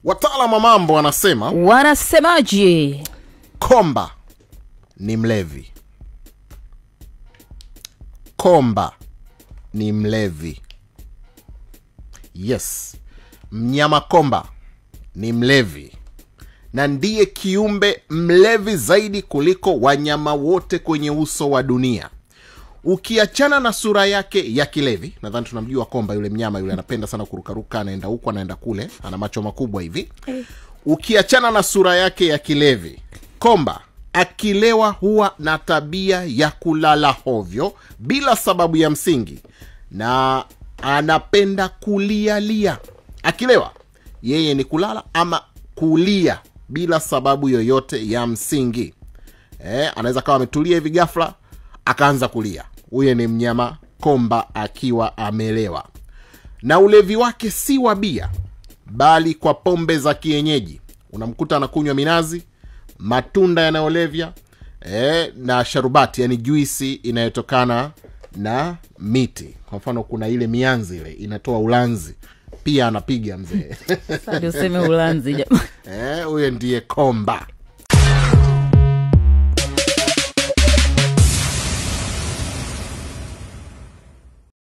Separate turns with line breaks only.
Wataalamu wa mambo
wanasemaje?
Komba ni mlevi. Komba ni mlevi. Yes, mnyama komba ni mlevi, na ndiye kiumbe mlevi zaidi kuliko wanyama wote kwenye uso wa dunia. Ukiachana na sura yake ya kilevi, nadhani tunamjua komba, yule mnyama yule anapenda sana kurukaruka, anaenda huko anaenda kule, ana macho makubwa hivi. Ukiachana na sura yake ya kilevi, komba akilewa huwa na tabia ya kulala hovyo bila sababu ya msingi, na anapenda kulia. Akilewa yeye ni kulala ama kulia bila sababu yoyote ya msingi. Anaweza kawa ametulia hivi ghafla akaanza kulia. Huyo ni mnyama komba akiwa amelewa. Na ulevi wake si wa bia, bali kwa pombe za kienyeji. Unamkuta anakunywa minazi, matunda yanayolevya, na sharubati, yani juisi inayotokana na miti. Kwa mfano kuna ile mianzi ile inatoa ulanzi, pia anapiga mzee.
Sasa useme ulanzi jamaa.
Huyo ndiye komba.